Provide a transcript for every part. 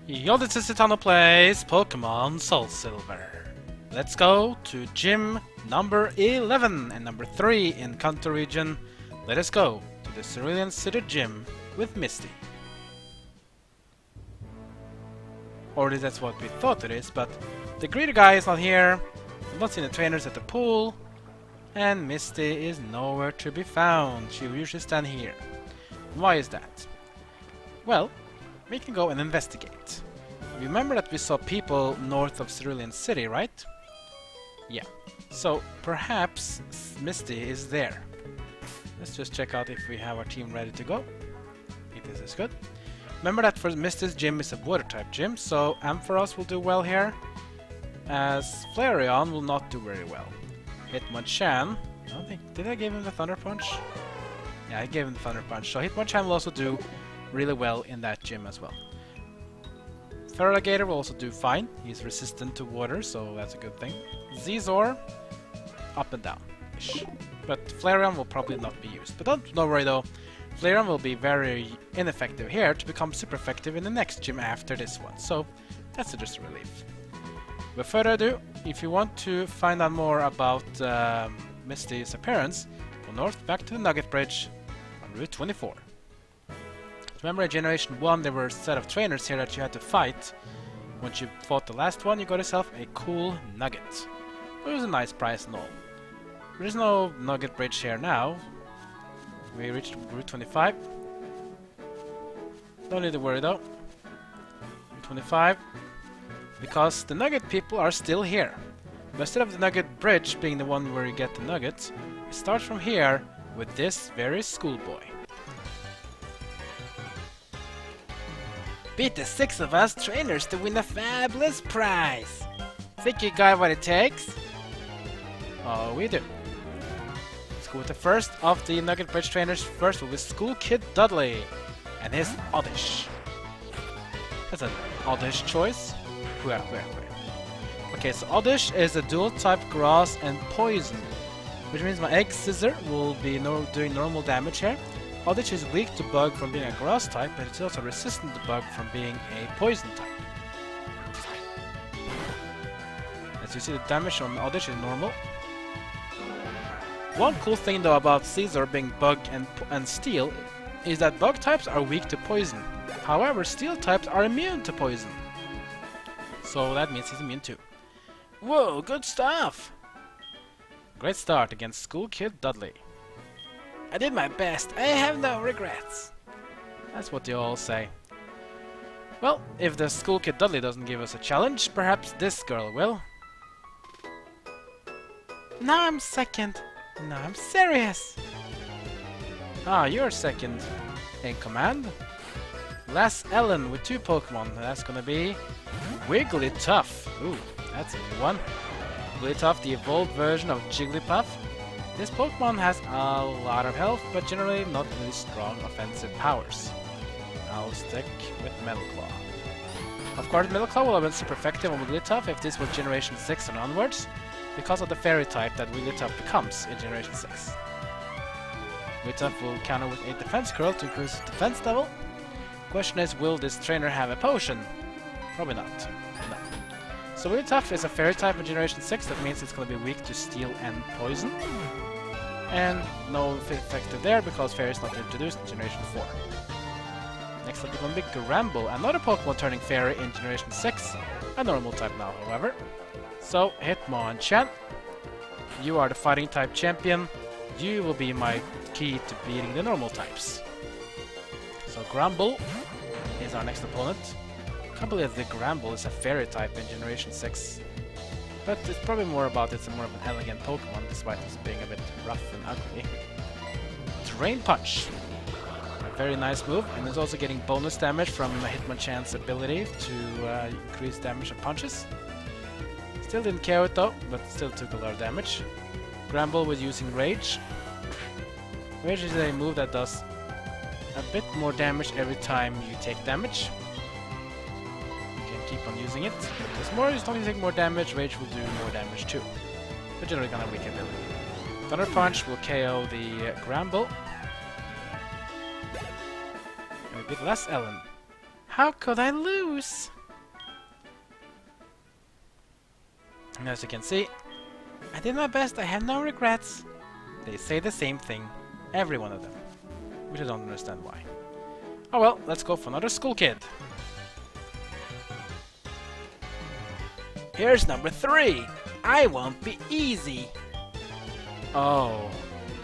Yo, this is Titano plays Pokémon SoulSilver. Let's go to gym number 11 and number 3 in Kanto region. Let us go to the Cerulean City gym with Misty. Or at least that's what we thought it is, but the greeter guy is not here. I've not seen the trainers at the pool. And Misty is nowhere to be found. She will usually stand here. Why is that? Well, we can go and investigate. Remember that we saw people north of Cerulean City, right? Yeah. So perhaps Misty is there. Let's just check out if we have our team ready to go. I think this is good. Remember that for Misty's gym is a water type gym, so Ampharos will do well here, as Flareon will not do very well. Hitmonchan, I don't think, did I give him the Thunder Punch? Yeah, I gave him the Thunder Punch, so Hitmonchan will also do really well in that gym as well. Feraligatr will also do fine. He's resistant to water, so that's a good thing. Zizor, up and down-ish. But Flareon will probably not be used. But don't worry though, Flareon will be very ineffective here to become super effective in the next gym after this one. So that's just a relief. Without further ado, if you want to find out more about Misty's appearance, go north back to the Nugget Bridge on Route 24. Remember in Generation 1 there were a set of trainers here that you had to fight. Once you fought the last one, you got yourself a cool nugget. It was a nice prize and all. There is no Nugget Bridge here now. We reached Route 25. Don't need to worry though. Route 25. Because the Nugget people are still here. But instead of the Nugget Bridge being the one where you get the nuggets, it starts from here with this very schoolboy. Beat the 6 of us trainers to win a fabulous prize! Think you got what it takes? Oh, we do. Let's go with the first of the Nugget Bridge trainers. First will be School Kid Dudley and his Oddish. That's an Oddish choice. Where? Okay, so Oddish is a dual type grass and poison, which means my Egg Scissor will be doing normal damage here. Oddish is weak to bug from being a grass type, but it's also resistant to bug from being a poison type. As you see, the damage on Oddish is normal. One cool thing though about Caesar being bug and steel is that bug types are weak to poison. However, steel types are immune to poison. So that means he's immune too. Whoa, good stuff! Great start against School Kid Dudley. I did my best. I have no regrets. That's what they all say. Well, if the School Kid Dudley doesn't give us a challenge, perhaps this girl will. Now I'm second. Now I'm serious. Ah, you're second in command. Last Ellen with 2 Pokemon. That's gonna be Wigglytuff. Ooh, that's a new one. Wigglytuff, the evolved version of Jigglypuff. This Pokemon has a lot of health, but generally not really strong offensive powers. I'll stick with Metal Claw. Of course, Metal Claw will have been super effective on Wigglytuff if this was Generation 6 and onwards, because of the Fairy type that Wigglytuff becomes in Generation 6. Wigglytuff will counter with 8 Defense Curl to increase its defense level. Question is, will this trainer have a potion? Probably not. No. So Wigglytuff is a Fairy type in Generation 6, that means it's going to be weak to Steel and Poison. And no effective there because Fairy is not introduced in Generation 4. Next up is going to be Gramble, another Pokemon turning Fairy in Generation 6, a normal type now, however. So, Hitmonchan, you are the fighting type champion. You will be my key to beating the normal types. So Gramble is our next opponent. I can't believe the Gramble is a Fairy type in Generation 6. But it's probably more about it's more of an elegant Pokemon, despite it being a bit rough and ugly. Drain Punch. A very nice move, and it's also getting bonus damage from Hitmonchan's ability to increase damage of punches. Still didn't care it though, but still took a lot of damage. Gramble was using Rage. Rage is a move that does a bit more damage every time you take damage. Keep on using it. As long as you take more damage, Rage will do more damage too. But generally gonna weaken ability. Thunder Punch will KO the Gramble. And a bit less Ellen. How could I lose? And as you can see, I did my best, I have no regrets. They say the same thing, every one of them. Which I don't understand why. Oh well, let's go for another school kid. Here's number 3. I won't be easy. Oh,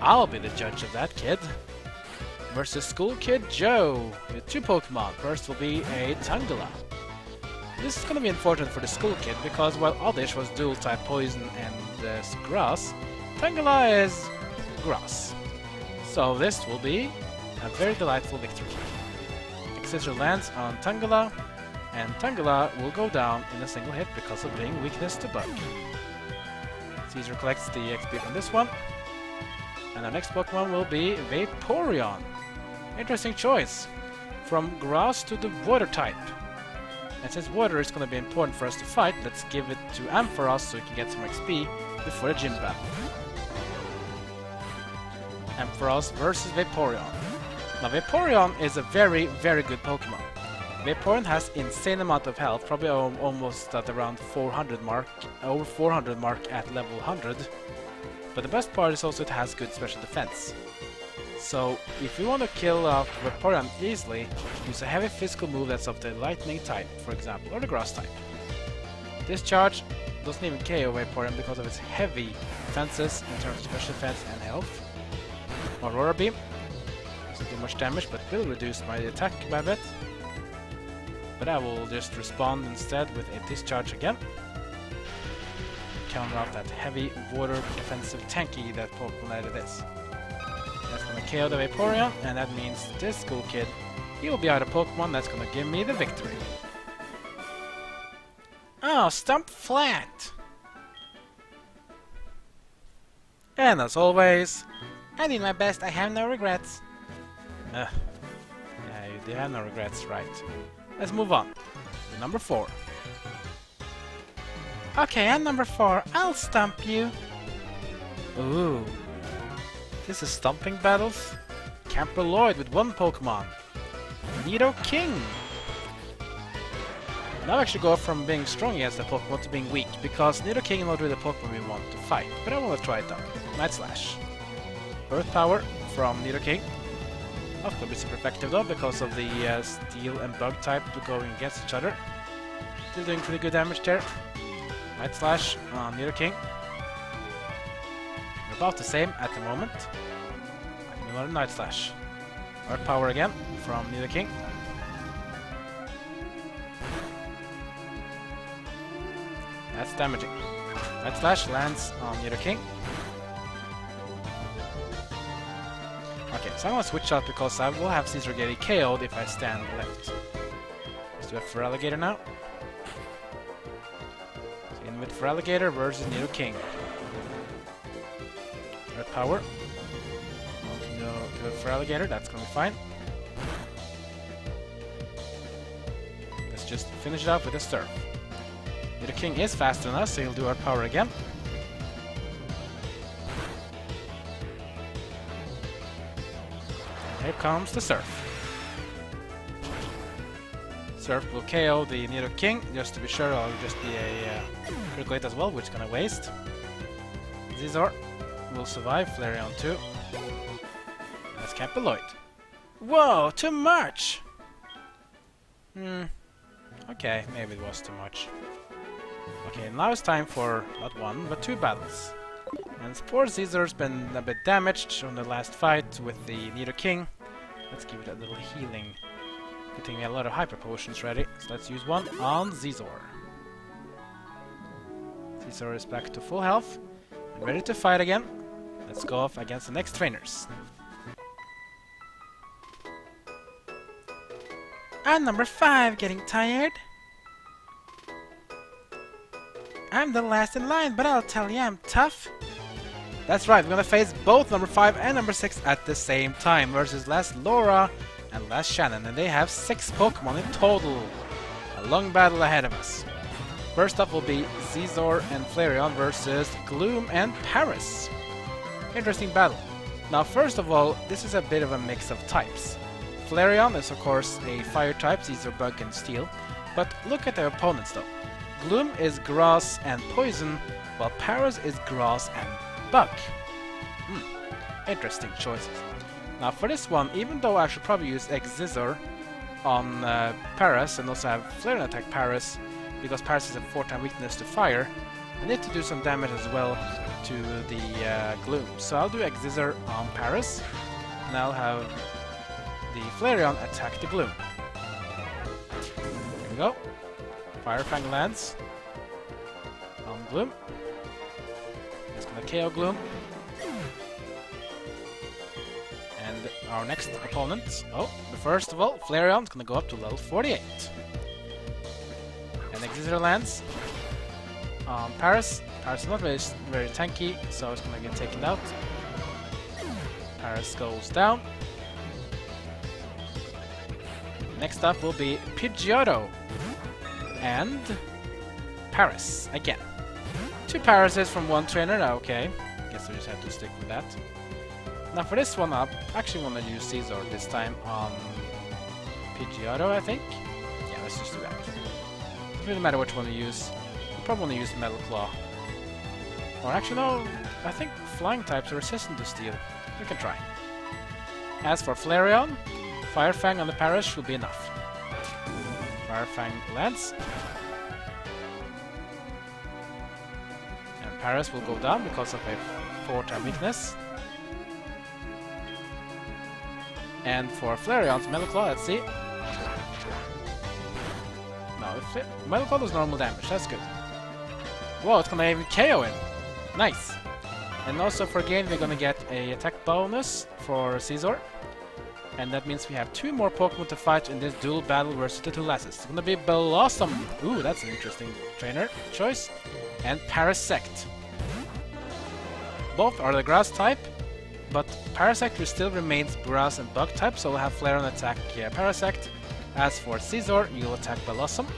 I'll be the judge of that kid. Versus School Kid Joe with 2 Pokemon. First will be a Tangela. This is gonna be important for the School Kid because while Oddish was dual type Poison and Grass, Tangela is Grass. So this will be a very delightful victory. Scissor lands on Tangela, and Tangela will go down in a single hit because of being weakness to Bug. Caesar collects the XP from this one. And our next Pokemon will be Vaporeon. Interesting choice. From Grass to the Water type. And since Water is going to be important for us to fight, let's give it to Ampharos so we can get some XP before the gym battle. Ampharos versus Vaporeon. Now Vaporeon is a very, very good Pokemon. Vaporeon has insane amount of health, probably almost at around 400 mark, over 400 mark at level 100. But the best part is also it has good special defense. So if you want to kill off Vaporeon easily, use a heavy physical move that's of the lightning type, for example, or the grass type. This charge doesn't even KO Vaporeon because of its heavy defenses in terms of special defense and health. Aurora Beam doesn't do much damage but will reduce my attack by a bit. But I will just respond instead with a discharge again. Counter off that heavy water defensive tanky that Pokemon that it is. That's gonna KO the Vaporeon, and that means this School Kid, he will be out of Pokemon that's gonna give me the victory. Oh, stump flat! And as always, I did my best, I have no regrets. Yeah, you do have no regrets, right. Let's move on to number 4. Okay, I'm number 4. I'll stump you. Ooh. This is stumping battles. Camper Lloyd with 1 Pokemon. Nidoking. Now I actually go from being strong against the Pokemon to being weak, because Nidoking is not really the Pokemon we want to fight, but I want to try it out. Night Slash. Earth Power from Nidoking. Not going to be super effective though, because of the Steel and Bug type going against each other. Still doing pretty good damage there. Night Slash on Nidoking. We're about the same at the moment. Another Night Slash. Earth Power again from Nidoking. That's damaging. Night Slash lands on Nidoking. Okay, so I'm gonna switch out because I will have Caesar getting KO'd if I stand left. Let's do it for Alligator now. So in with for Alligator versus Nidoking. Red Power. Go for Alligator, that's gonna be fine. Let's just finish it off with a Surf. Nidoking is faster than us, so he'll do our power again. Here comes the Surf. Surf will KO the Nidoking, just to be sure. I'll just be a critical hit as well, which is gonna waste. Zizor will survive, Flareon too. That's Camper Lloyd. Whoa, too much! Okay, maybe it was too much. Okay, now it's time for not 1, but 2 battles. And poor Caesar's been a bit damaged on the last fight with the Nidoking. Let's give it a little healing. Good thing we have a lot of Hyper Potions ready, so let's use one on Caesar. Caesar is back to full health and ready to fight again. Let's go off against the next trainers. I'm number 5, getting tired. I'm the last in line, but I'll tell you I'm tough. That's right, we're gonna face both number 5 and number 6 at the same time versus last Laura and last Shannon, and they have 6 Pokemon in total. A long battle ahead of us. First up will be Zizor and Flareon versus Gloom and Paris. Interesting battle. Now first of all, this is a bit of a mix of types. Flareon is of course a fire type, Zizor, Bug and Steel, but look at their opponents though. Gloom is grass and poison, while Paras is grass and bug. Interesting choices. Now for this one, even though I should probably use X-Scissor on Paras and also have Flareon attack Paras, because Paras has a 4-time weakness to fire, I need to do some damage as well to the Gloom. So I'll do X-Scissor on Paras, and I'll have the Flareon attack the Gloom. Here we go. Fire Fang lands on Gloom. It's gonna KO Gloom. And our next opponent, but first of all, Flareon's gonna go up to level 48. And X-Scissor lands on Paras. Paras is not very tanky, so it's gonna get taken out. Paras goes down. Next up will be Pidgeotto and Paras again. 2 Parases from 1 trainer, okay. Guess we just have to stick with that. Now for this one up, I actually want to use Caesar this time on Pidgeotto, I think. Yeah, let's just do that. Doesn't really matter which one we use. We'll probably want to use Metal Claw. Or actually no, I think flying types are resistant to steel. We can try. As for Flareon, Fire Fang on the Paras will be enough. Fire Fang lands. And Paras will go down because of a 4-time weakness. And for Flareon's Metal Claw, let's see. No, Metal Claw does normal damage, that's good. Whoa, it's gonna even KO him. Nice. And also for Gain, we're gonna get a attack bonus for Caesar. And that means we have 2 more Pokemon to fight in this duel battle versus the 2 Latias. It's gonna be Blossom. Ooh, that's an interesting trainer choice. And Parasect. Both are the grass type, but Parasect still remains grass and bug type, so we'll have Flareon attack Parasect. As for Caesar, you'll attack Blossom.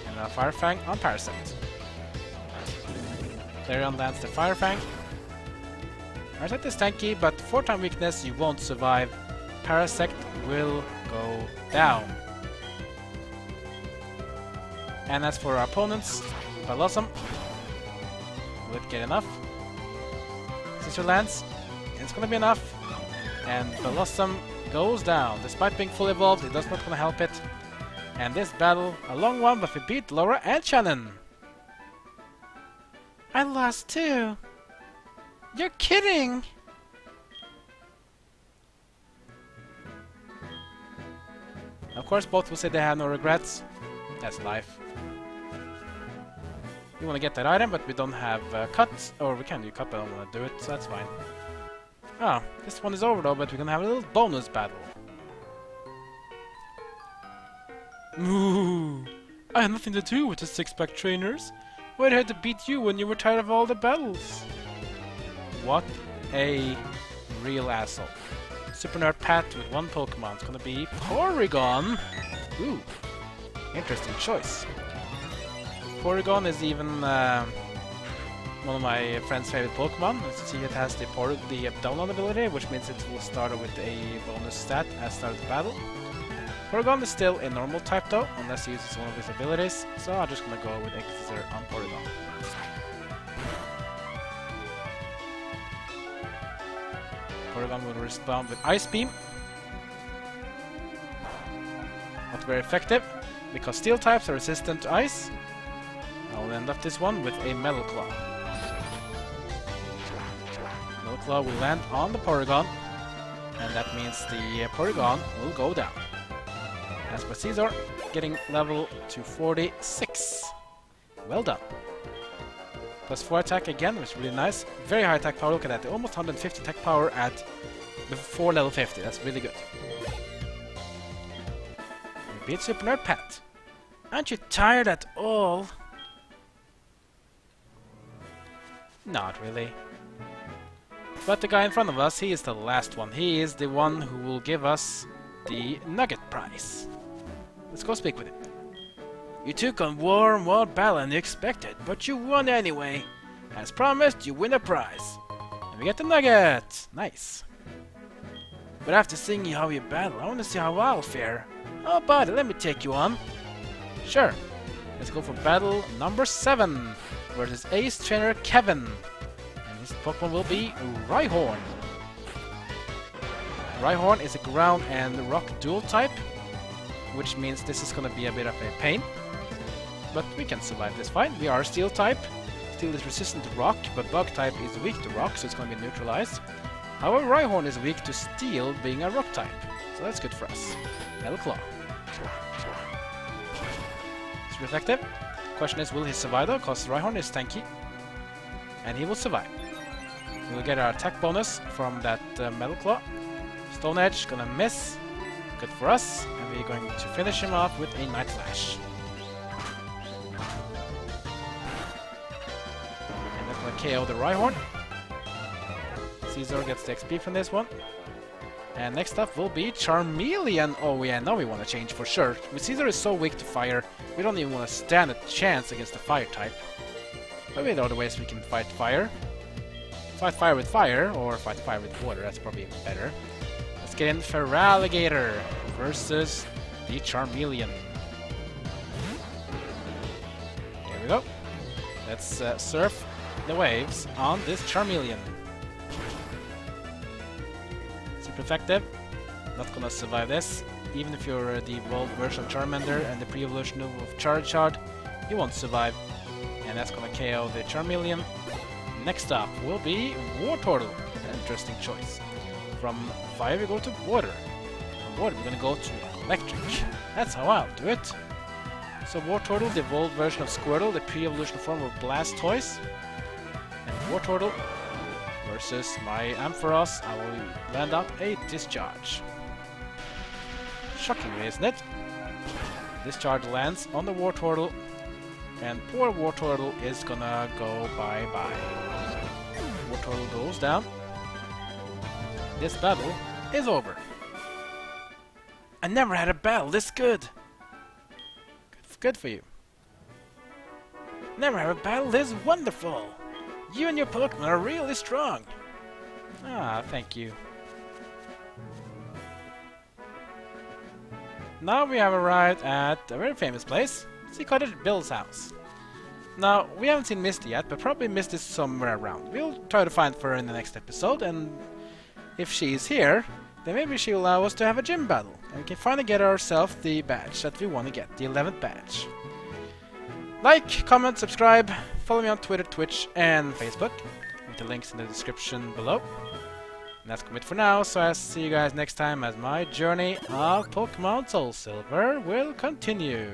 And a Fire Fang on Parasect. Flareon lands the Fire Fang. Parasect is tanky, but 4-time weakness, you won't survive. Parasect will go down. And as for our opponents, Blossom, will it get enough? Caesar lands, it's gonna be enough. And Blossom goes down. Despite being fully evolved, it does not gonna help it. And this battle, a long one, but we beat Laura and Shannon. I lost too. You're kidding! Of course, both will say they have no regrets. That's life. We want to get that item, but we don't have cut. Or we can do cut, but I don't want to do it, so that's fine. Ah, this one is over though, but we're gonna have a little bonus battle. Ooh, I had nothing to do with the 6-pack trainers. Why did I have to beat you when you were tired of all the battles? What a real asshole. Super Nerd Pat with 1 Pokemon. It's gonna be Porygon. Ooh, interesting choice. Porygon is even one of my friend's favorite Pokemon. As you see, it has the download ability, which means it will start with a bonus stat at start of the battle. Porygon is still a normal type though, unless he uses one of his abilities, so I'm just gonna go with X-Scissor on Porygon. Porygon will respond with Ice Beam. Not very effective, because steel types are resistant to ice. I'll end up this one with a Metal Claw. Metal Claw will land on the Porygon, and that means the Porygon will go down. As for Caesar, getting level to 46. Well done. Plus 4 attack again, which is really nice. Very high attack power, look at that. Almost 150 attack power at before level 50. That's really good. We beat Super Nerd Pat. Aren't you tired at all? Not really. But the guy in front of us, he is the last one. He is the one who will give us the Nugget prize. Let's go speak with him. You took on warm, wild battle than you expected, but you won anyway. As promised, you win a prize. And we get the Nugget! Nice. But after seeing how you battle, I want to see how I'll fare. Oh buddy, let me take you on. Sure. Let's go for battle number 7 versus Ace Trainer Kevin. And his Pokemon will be Rhyhorn. Rhyhorn is a ground and rock dual type, which means this is going to be a bit of a pain. But we can survive this fight. We are Steel type. Steel is resistant to rock, but Bug type is weak to rock, so it's going to be neutralized. However, Rhyhorn is weak to Steel, being a rock type. So that's good for us. Metal Claw. Super effective. Question is, will he survive though? Because Rhyhorn is tanky. And he will survive. We'll get our attack bonus from that Metal Claw. Stone Edge, gonna miss. Good for us. And we're going to finish him off with a Night Flash. And that's gonna KO the Rhyhorn. Caesar gets the XP from this one. And next up will be Charmeleon. Oh yeah, now we want to change for sure. Caesar is so weak to fire, we don't even want to stand a chance against the fire type. But we know other ways we can fight fire. Fight fire with fire, or fight fire with water, that's probably better. Let's get in Feraligatr versus the Charmeleon. Here we go. Let's surf the waves on this Charmeleon. Super effective. Not gonna survive this. Even if you're the evolved version of Charmander and the pre-evolution of Charizard, you won't survive. And that's gonna KO the Charmeleon. Next up will be Wartortle. An interesting choice. From fire we go to water. From water we're gonna go to electric. That's how I'll do it. So Wartortle, the evolved version of Squirtle, the pre-evolution form of Blastoise. And Wartortle versus my Ampharos, I will land up a Discharge. Shockingly, isn't it? Discharge lands on the Wartortle, and poor Wartortle is gonna go bye-bye. Wartortle goes down. This battle is over. I never had a battle this good. Good for you. Never had a battle this wonderful. You and your Pokemon are really strong. Ah, thank you. Now we have arrived at a very famous place, Sea Cottage Bill's house. Now, we haven't seen Misty yet, but probably Misty's somewhere around. We'll try to find her in the next episode, and if she's here, then maybe she'll allow us to have a gym battle. And we can finally get ourselves the badge that we want to get, the 11th badge. Like, comment, subscribe, follow me on Twitter, Twitch, and Facebook, with the links in the description below. And that's it for now, so I'll see you guys next time as my journey of Pokemon SoulSilver will continue.